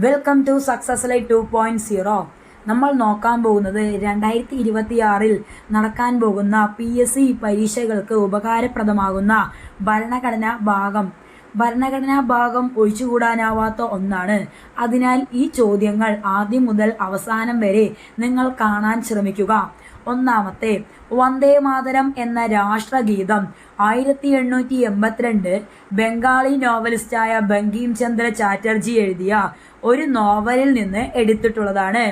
Welcome to success life 2.0. നമ്മൾ നോക്കാൻ പോകുന്നത് 2026 നടക്കാൻ പോകുന്ന PSC പരീക്ഷകൾക്ക് ഉപകാരപ്രദമാകുന്ന ഭരണഘടനാ ഭാഗം ഒഴിച്ചുകൂടാനാവാത്ത ഒന്നാണ്. അതിനാൽ ഈ ചോദ്യങ്ങൾ ആദ്യം മുതൽ അവസാനം വരെ നിങ്ങൾ കാണാൻ ശ്രമിക്കുക. ഒന്നാമത്തെ, വന്ദേ മാതരം എന്ന രാഷ്ട്രഗീതം 1882 ബംഗാളി നോവലിസ്റ്റായ ബങ്കിം ചന്ദ്ര ചാറ്റർജി എഴുതിയ ഒരു നോവലിൽ നിന്ന് എടുത്തിട്ടുള്ളതാണ്.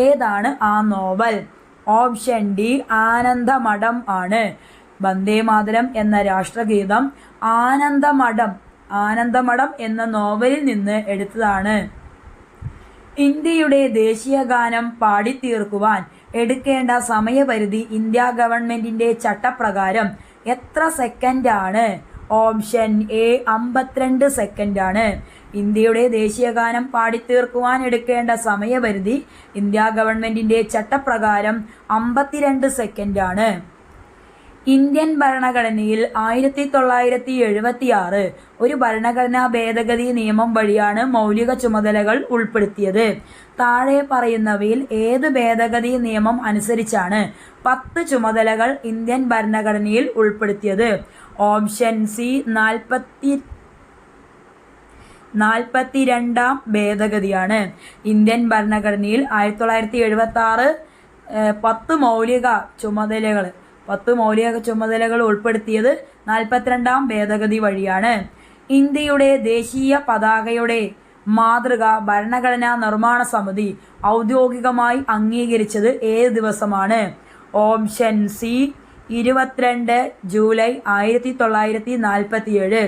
ഏതാണ് ആ നോവൽ? ഓപ്ഷൻ ഡി ആനന്ദമഠം ആണ്. വന്ദേ മാതരം എന്ന രാഷ്ട്രഗീതം ആനന്ദമഠം എന്ന നോവലിൽ നിന്ന് എടുത്തതാണ്. ഇന്ത്യയുടെ ദേശീയ ഗാനം പാടിത്തീർക്കുവാൻ എടുക്കേണ്ട സമയപരിധി ഇന്ത്യ ഗവൺമെന്റിന്റെ ചട്ടപ്രകാരം എത്ര സെക്കൻഡാണ്? Option A 52 സെക്കൻഡാണ്. ഇന്ത്യയുടെ ദേശീയ ഗാനം പാടിത്തീർക്കുവാൻ എടുക്കേണ്ട സമയപരിധി ഇന്ത്യ ഗവൺമെന്റിന്റെ ചട്ടപ്രകാരം 52 സെക്കൻഡാണ്. ഇന്ത്യൻ ഭരണഘടനയിൽ 1976 ഒരു ഭരണഘടനാ ഭേദഗതി നിയമം വഴിയാണ് മൗലിക ചുമതലകൾ ഉൾപ്പെടുത്തിയത്. താഴെ പറയുന്നവയിൽ ഏത് ഭേദഗതി നിയമം അനുസരിച്ചാണ് 10 ചുമതലകൾ ഇന്ത്യൻ ഭരണഘടനയിൽ ഉൾപ്പെടുത്തിയത്? Option C 42ാം ഭേദഗതിയാണ്. ഇന്ത്യൻ ഭരണഘടനയിൽ 1976 10 മൗലിക ചുമതലകൾ ഉൾപ്പെടുത്തിയത് 42ാം ഭേദഗതി വഴിയാണ്. ഇന്ത്യയുടെ ദേശീയ പതാകയുടെ മാതൃക ഭരണഘടനാ നിർമ്മാണ സമിതി ഔദ്യോഗികമായി അംഗീകരിച്ചത് ഏത് ദിവസമാണ്? Option C 22 July 1947.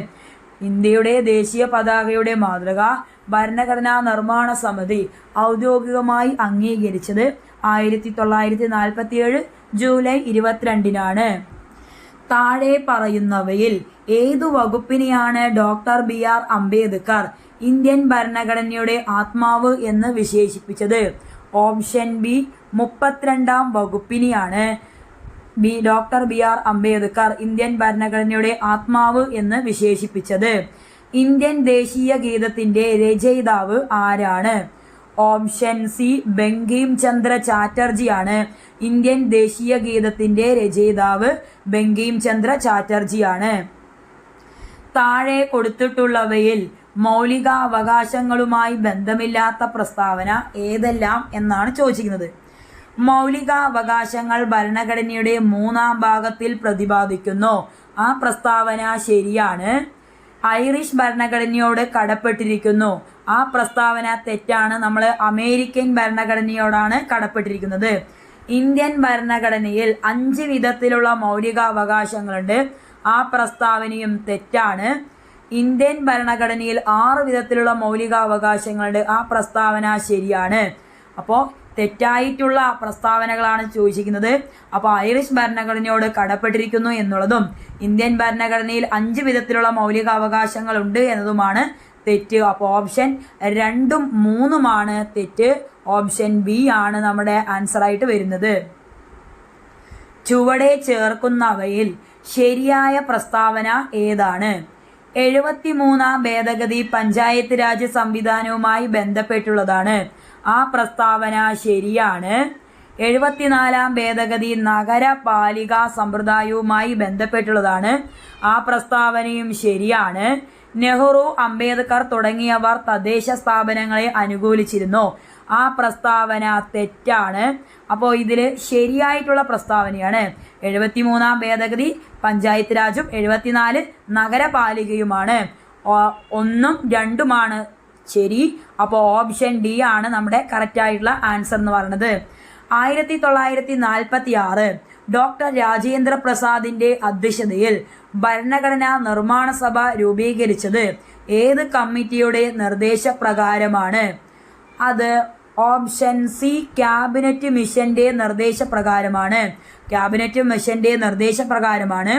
ഇന്ത്യയുടെ ദേശീയ പതാകയുടെ മാതൃക ഭരണഘടനാ നിർമ്മാണ സമിതി ഔദ്യോഗികമായി അംഗീകരിച്ചത് 1947 ജൂലൈ 22-നാണ്. താഴെ പറയുന്നവയിൽ ഏതു വകുപ്പിനെയാണ് ഡോക്ടർ BR അംബേദ്കർ ഇന്ത്യൻ ഭരണഘടനയുടെ ആത്മാവ് എന്ന് വിശേഷിപ്പിച്ചത്? ഓപ്ഷൻ ബി 32ാം വകുപ്പിനെയാണ് ഡോക്ടർ BR അംബേദ്കർ ഇന്ത്യൻ ഭരണഘടനയുടെ ആത്മാവ് എന്ന് വിശേഷിപ്പിച്ചത്. ഇന്ത്യൻ ദേശീയ ഗീതത്തിന്റെ രചയിതാവ് ആരാണ്? ഓപ്ഷൻ സി ബങ്കിം ചന്ദ്ര ചാറ്റർജിയാണ്. ഇന്ത്യൻ ദേശീയ ഗീതത്തിന്റെ രചയിതാവ് ബങ്കിം ചന്ദ്ര ചാറ്റർജിയാണ്. താഴെ കൊടുത്തിട്ടുള്ളവയിൽ മൗലികാവകാശങ്ങളുമായി ബന്ധമില്ലാത്ത പ്രസ്താവന ഏതെല്ലാം എന്നാണ് ചോദിച്ചിരിക്കുന്നത്. മൗലികാവകാശങ്ങൾ ഭരണഘടനയുടെ 3ാം ഭാഗത്തിൽ പ്രതിപാദിക്കുന്നു. ആ പ്രസ്താവന ശരിയാണ്. ഐറിഷ് ഭരണഘടനയോട് കടപ്പെട്ടിരിക്കുന്നു. ആ പ്രസ്താവന തെറ്റാണ്. നമ്മൾ അമേരിക്കൻ ഭരണഘടനയോടാണ് കടപ്പെട്ടിരിക്കുന്നത്. ഇന്ത്യൻ ഭരണഘടനയിൽ 5 വിധത്തിലുള്ള മൗലികാവകാശങ്ങളുണ്ട്. ആ പ്രസ്താവനയും തെറ്റാണ്. ഇന്ത്യൻ ഭരണഘടനയിൽ 6 വിധത്തിലുള്ള മൗലികാവകാശങ്ങളുണ്ട്. ആ പ്രസ്താവന ശരിയാണ്. അപ്പോൾ തെറ്റായിട്ടുള്ള പ്രസ്താവനകളാണ് ചോദിച്ചിരിക്കുന്നത്. അപ്പോൾ ഐറിഷ് ഭരണഘടനയോട് കടപ്പെട്ടിരിക്കുന്നു എന്നുള്ളതും ഇന്ത്യൻ ഭരണഘടനയിൽ 5 വിധത്തിലുള്ള മൗലികാവകാശങ്ങളുണ്ട് എന്നതുമാണ് തെറ്റ്. അപ്പോൾ ഓപ്ഷൻ 2ഉം 3ഉമാണ് തെറ്റ്. ഓപ്ഷൻ ബി ആണ് നമ്മുടെ ആൻസർ ആയിട്ട് വരുന്നത്. ചുവടെ ചേർക്കുന്നവയിൽ ശരിയായ പ്രസ്താവന ഏതാണ്? 73ാം ഭേദഗതി പഞ്ചായത്ത് രാജ് സംവിധാനവുമായി ബന്ധപ്പെട്ടുള്ളതാണ്. ആ പ്രസ്താവന ശരിയാണ്. 74ാം ഭേദഗതി നഗരപാലിക സമ്പ്രദായവുമായി ബന്ധപ്പെട്ടുള്ളതാണ്. ആ പ്രസ്താവനയും ശരിയാണ്. നെഹ്റു, അംബേദ്കർ തുടങ്ങിയവർ തദ്ദേശ സ്ഥാപനങ്ങളെ അനുകൂലിച്ചിരുന്നു. ആ പ്രസ്താവന തെറ്റാണ്. അപ്പോൾ ഇതിൽ ശരിയായിട്ടുള്ള പ്രസ്താവനയാണ് 73ാം ഭേദഗതി പഞ്ചായത്ത് രാജും 74 നഗരപാലികയുമാണ്. 1ഉം 2ഉമാണ് ശരി. അപ്പോൾ ഓപ്ഷൻ ഡി ആണ് നമ്മുടെ കറക്റ്റ് ആയിട്ടുള്ള ആൻസർ എന്ന് പറയുന്നത്. 1946 ഡോക്ടർ രാജേന്ദ്ര പ്രസാദിന്റെ അധ്യക്ഷതയിൽ ഭരണഘടനാ നിർമ്മാണ സഭ രൂപീകരിച്ചത് ഏത് കമ്മിറ്റിയുടെ നിർദ്ദേശപ്രകാരമാണ്? അത് ഓപ്ഷൻ സി ക്യാബിനറ്റ് മിഷന്റെ നിർദ്ദേശപ്രകാരമാണ്. ക്യാബിനറ്റ് മിഷന്റെ നിർദ്ദേശപ്രകാരമാണ്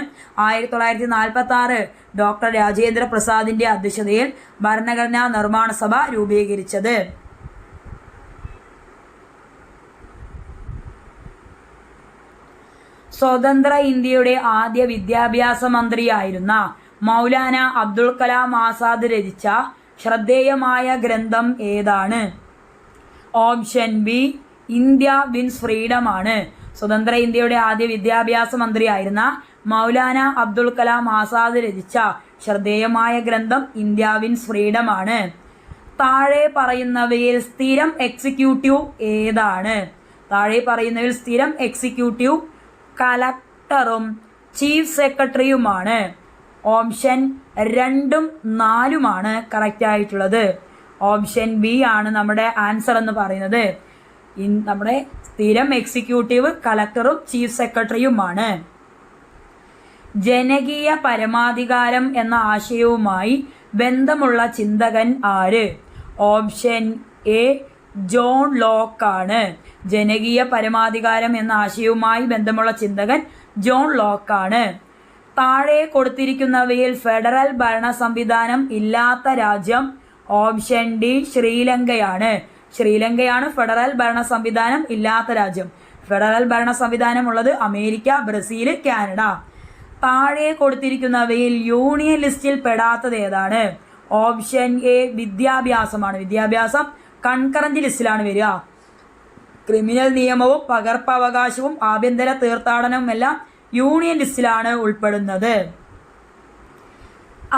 1946 ഡോക്ടർ രാജേന്ദ്ര പ്രസാദിന്റെ അധ്യക്ഷതയിൽ ഭരണഘടനാ നിർമ്മാണ സഭ രൂപീകരിച്ചത്. സ്വതന്ത്ര ഇന്ത്യയുടെ ആദ്യ വിദ്യാഭ്യാസ മന്ത്രിയായിരുന്ന മൗലാന അബ്ദുൽ കലാം ആസാദ് രചിച്ച ശ്രദ്ധേയമായ ഗ്രന്ഥം ഏതാണ്? Option B India wins freedom ആണ്. സ്വതന്ത്ര ഇന്ത്യയുടെ ആദ്യ വിദ്യാഭ്യാസ മന്ത്രിയായിരുന്ന മൗലാന അബ്ദുൽ കലാം ആസാദ് രചിച്ച ശ്രദ്ധേയമായ ഗ്രന്ഥം ഇന്ത്യ വിൻസ് ഫ്രീഡം ആണ്. താഴെ പറയുന്നവയിൽ സ്ഥിരം എക്സിക്യൂട്ടീവ് ഏതാണ്? താഴെ പറയുന്നവയിൽ സ്ഥിരം എക്സിക്യൂട്ടീവ് കളക്ടറും ചീഫ് സെക്രട്ടറിയുമാണ്. ഓപ്ഷൻ 2ഉം 4ഉമാണ് കറക്റ്റ് ആയിട്ടുള്ളത്. ഓപ്ഷൻ ബി ആണ് നമ്മുടെ ആൻസർ എന്ന് പറയുന്നത്. നമ്മുടെ സ്ഥിരം എക്സിക്യൂട്ടീവ് കളക്ടറും ചീഫ് സെക്രട്ടറിയുമാണ്. ജനകീയ പരമാധികാരം എന്ന ആശയവുമായി ബന്ധമുള്ള ചിന്തകൻ ആര്? ഓപ്ഷൻ എ ജോൺ ലോക്ക് ആണ്. ജനകീയ പരമാധികാരം എന്ന ആശയവുമായി ബന്ധമുള്ള ചിന്തകൻ ജോൺ ലോക്ക് ആണ്. താഴെ കൊടുത്തിരിക്കുന്നവയിൽ ഫെഡറൽ ഭരണ സംവിധാനം ഇല്ലാത്ത രാജ്യം? ഓപ്ഷൻ ഡി ശ്രീലങ്കയാണ്. ശ്രീലങ്കയാണ് ഫെഡറൽ ഭരണ സംവിധാനം ഇല്ലാത്ത രാജ്യം. ഫെഡറൽ ഭരണ സംവിധാനം ഉള്ളത് അമേരിക്ക, ബ്രസീൽ, കാനഡ. താഴെ കൊടുത്തിരിക്കുന്നവയിൽ യൂണിയൻ ലിസ്റ്റിൽ പെടാത്തത് ഏതാണ്? ഓപ്ഷൻ എ വിദ്യാഭ്യാസമാണ്. വിദ്യാഭ്യാസം കൺകറന്റ് ലിസ്റ്റിലാണ് വരിക. ക്രിമിനൽ നിയമവും പകർപ്പവകാശവും ആഭ്യന്തര തീർത്ഥാടനവും എല്ലാം യൂണിയൻ ലിസ്റ്റിലാണ് ഉൾപ്പെടുന്നത്.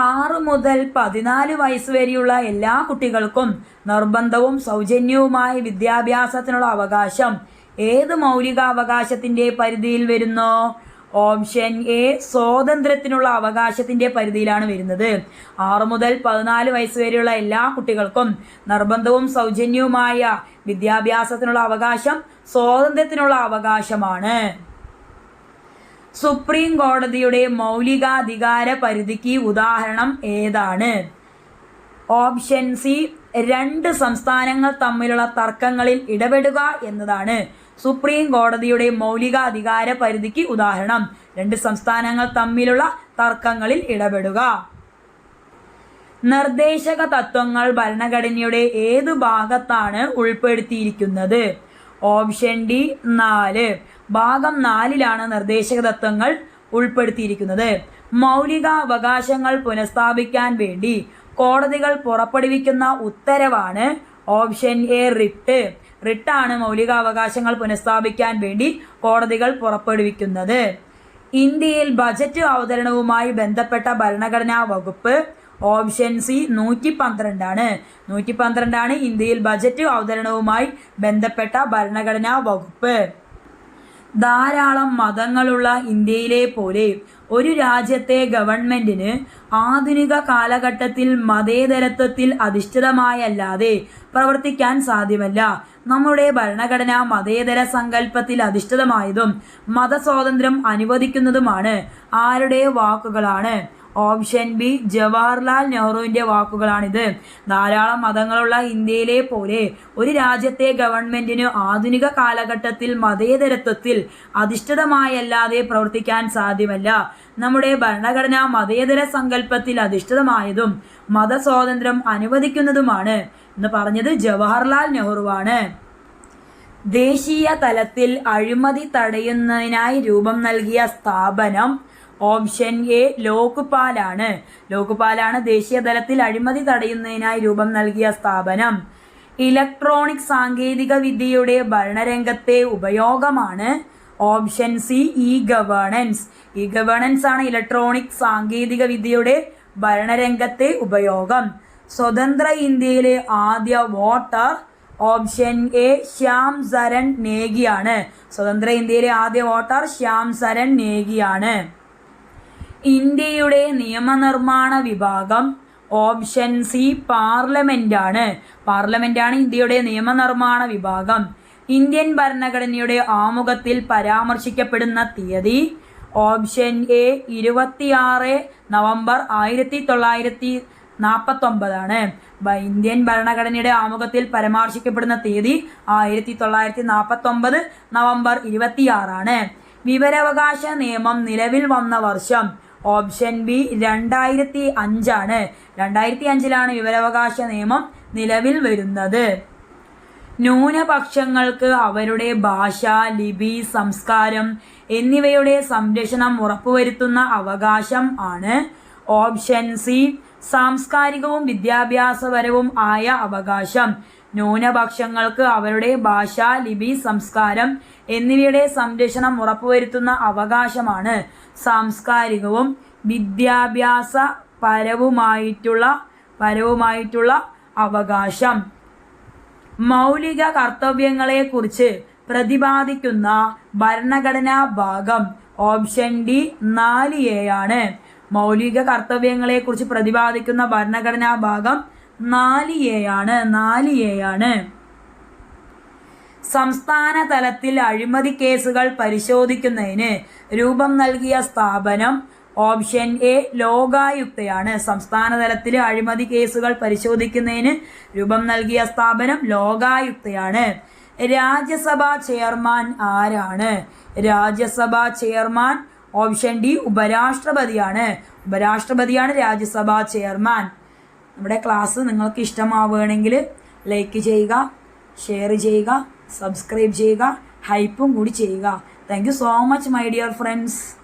6 മുതൽ 14 വയസ്സ് വരെയുള്ള എല്ലാ കുട്ടികൾക്കും നിർബന്ധവും സൗജന്യവുമായ വിദ്യാഭ്യാസത്തിനുള്ള അവകാശം ഏത് മൗലികാവകാശത്തിന്റെ പരിധിയിൽ വരുന്നു? ഓപ്ഷൻ എ സ്വാതന്ത്ര്യത്തിനുള്ള അവകാശത്തിന്റെ പരിധിയിലാണ് വരുന്നത്. 6 മുതൽ 14 വയസ്സ് വരെയുള്ള എല്ലാ കുട്ടികൾക്കും നിർബന്ധവും സൗജന്യവുമായ വിദ്യാഭ്യാസത്തിനുള്ള അവകാശം സ്വാതന്ത്ര്യത്തിനുള്ള അവകാശമാണ്. സുപ്രീം കോടതിയുടെ മൗലികാധികാര പരിധിക്ക് ഉദാഹരണം ഏതാണ്? ഓപ്ഷൻ സി 2 സംസ്ഥാനങ്ങൾ തമ്മിലുള്ള തർക്കങ്ങളിൽ ഇടപെടുക എന്നതാണ് സുപ്രീം കോടതിയുടെ മൗലികാധികാര പരിധിക്ക് ഉദാഹരണം. 2 സംസ്ഥാനങ്ങൾ തമ്മിലുള്ള തർക്കങ്ങളിൽ ഇടപെടുക. നിർദ്ദേശക തത്വങ്ങൾ ഭരണഘടനയുടെ ഏത് ഭാഗത്താണ് ഉൾപ്പെടുത്തിയിരിക്കുന്നത്? Option D 4. ഭാഗം 4ലാണ് നിർദ്ദേശക തത്വങ്ങൾ ഉൾപ്പെടുത്തിയിരിക്കുന്നത്. മൗലിക അവകാശങ്ങൾ പുനഃസ്ഥാപിക്കാൻ വേണ്ടി കോടതികൾ പുറപ്പെടുവിക്കുന്ന ഉത്തരവാണ് ഓപ്ഷൻ എ റിട്ട്. റിട്ടാണ് മൗലികാവകാശങ്ങൾ പുനഃസ്ഥാപിക്കാൻ വേണ്ടി കോടതികൾ പുറപ്പെടുവിക്കുന്നത്. ഇന്ത്യയിൽ ബജറ്റ് അവതരണവുമായി ബന്ധപ്പെട്ട ഭരണഘടനാ വകുപ്പ്? ഓപ്ഷൻ സി 112 ആണ്. 112 ആണ് ഇന്ത്യയിൽ ബജറ്റ് അവതരണവുമായി ബന്ധപ്പെട്ട ഭരണഘടനാ വകുപ്പ്. ധാരാളം മതങ്ങളുള്ള ഇന്ത്യയിലെ പോലെ ഒരു രാജ്യത്തെ ഗവൺമെന്റിന് ആധുനിക കാലഘട്ടത്തിൽ മതേതരത്വത്തിൽ അധിഷ്ഠിതമായല്ലാതെ പ്രവർത്തിക്കാൻ സാധ്യമല്ല. നമ്മുടെ ഭരണഘടന മതേതര സങ്കല്പത്തിൽ അധിഷ്ഠിതമായതും മതസ്വാതന്ത്ര്യം അനുവദിക്കുന്നതുമാണ്. ആരുടെ വാക്കുകളാണ്? ഓപ്ഷൻ ബി ജവഹർലാൽ നെഹ്റുവിന്റെ വാക്കുകളാണിത്. ധാരാളം മതങ്ങളുള്ള ഇന്ത്യയിലെ പോലെ ഒരു രാജ്യത്തെ ഗവൺമെന്റിന് ആധുനിക കാലഘട്ടത്തിൽ മതേതരത്വത്തിൽ അധിഷ്ഠിതമായല്ലാതെ പ്രവർത്തിക്കാൻ സാധ്യമല്ല. നമ്മുടെ ഭരണഘടന മതേതര സങ്കല്പത്തിൽ അധിഷ്ഠിതമായതും മതസ്വാതന്ത്ര്യം അനുവദിക്കുന്നതുമാണ് എന്ന് പറഞ്ഞത് ജവഹർലാൽ നെഹ്റുവാണ്. ദേശീയ തലത്തിൽ അഴിമതി തടയുന്നതിനായി രൂപം നൽകിയ സ്ഥാപനം? Option A ലോക്പാലാണ്. ലോക്പാലാണ് ദേശീയ തലത്തിൽ അഴിമതി തടയുന്നതിനായി രൂപം നൽകിയ സ്ഥാപനം. ഇലക്ട്രോണിക് സാങ്കേതിക വിദ്യയുടെ ഭരണരംഗത്തെ ഉപയോഗമാണ്? Option C e governance. E governance ആണ് ഇലക്ട്രോണിക് സാങ്കേതിക വിദ്യയുടെ ഭരണരംഗത്തെ ഉപയോഗം. സ്വതന്ത്ര ഇന്ത്യയിലെ ആദ്യ വോട്ടർ? ഓപ്ഷൻ എ ശ്യാം സരൺ നേഗിയാണ്. സ്വതന്ത്ര ഇന്ത്യയിലെ ആദ്യ വോട്ടർ ശ്യാം സരൺ നേഗിയാണ്. ഇന്ത്യയുടെ നിയമനിർമ്മാണ വിഭാഗം? ഓപ്ഷൻ സി പാർലമെന്റ് ആണ്. പാർലമെന്റ് ആണ് ഇന്ത്യയുടെ നിയമനിർമ്മാണ വിഭാഗം. ഇന്ത്യൻ ഭരണഘടനയുടെ ആമുഖത്തിൽ പരാമർശിക്കപ്പെടുന്ന തീയതി? ഓപ്ഷൻ എ 26 നവംബർ 1949 ആണ്. ഇന്ത്യൻ ഭരണഘടനയുടെ ആമുഖത്തിൽ പരാമർശിക്കപ്പെടുന്ന തീയതി 1949 നവംബർ 26 ആണ്. വിവരാവകാശ നിയമം നിലവിൽ വന്ന വർഷം? ഓപ്ഷൻ ബി 2005 ആണ്. 2005 വിവരാവകാശ നിയമം നിലവിൽ വരുന്നത്. ന്യൂനപക്ഷങ്ങൾക്ക് അവരുടെ ഭാഷ, ലിപി, സംസ്കാരം എന്നിവയുടെ സംരക്ഷണം ഉറപ്പുവരുത്തുന്ന അവകാശം ആണ്? ഓപ്ഷൻ സി സാംസ്കാരികവും വിദ്യാഭ്യാസപരവും ആയ അവകാശം. ന്യൂനപക്ഷങ്ങൾക്ക് അവരുടെ ഭാഷ, ലിപി, സംസ്കാരം എന്നിവയുടെ സംരക്ഷണം ഉറപ്പുവരുത്തുന്ന അവകാശമാണ് സാംസ്കാരികവും വിദ്യാഭ്യാസപരവുമായിട്ടുള്ള അവകാശം. മൗലിക കർത്തവ്യങ്ങളെക്കുറിച്ച് പ്രതിപാദിക്കുന്ന ഭരണഘടനാ ഭാഗം ഓപ്ഷൻ ഡി 4A ആണ്. മൗലിക കർത്തവ്യങ്ങളെക്കുറിച്ച് പ്രതിപാദിക്കുന്ന ഭരണഘടനാ ഭാഗം 4A ആണ്. സംസ്ഥാന തലത്തിൽ അഴിമതി കേസുകൾ പരിശോധിക്കുന്നതിന് രൂപം നൽകിയ സ്ഥാപനം ഓപ്ഷൻ എ ലോകായുക്തയാണ്. സംസ്ഥാന തലത്തിൽ അഴിമതി കേസുകൾ പരിശോധിക്കുന്നതിന് രൂപം നൽകിയ സ്ഥാപനം ലോകായുക്തയാണ്. രാജ്യസഭാ ചെയർമാൻ ആരാണ്? രാജ്യസഭാ ചെയർമാൻ ഓപ്ഷൻ ഡി ഉപരാഷ്ട്രപതിയാണ്. ഉപരാഷ്ട്രപതിയാണ് രാജ്യസഭാ ചെയർമാൻ. നമ്മുടെ ക്ലാസ് നിങ്ങൾക്ക് ഇഷ്ടമാവുകയാണെങ്കിൽ ലൈക്ക് ചെയ്യുക, ഷെയർ ചെയ്യുക, സബ്സ്ക്രൈബ് ചെയ്യുക, ഹൈപ്പും കൂടി ചെയ്യുക. Thank you so much my dear friends.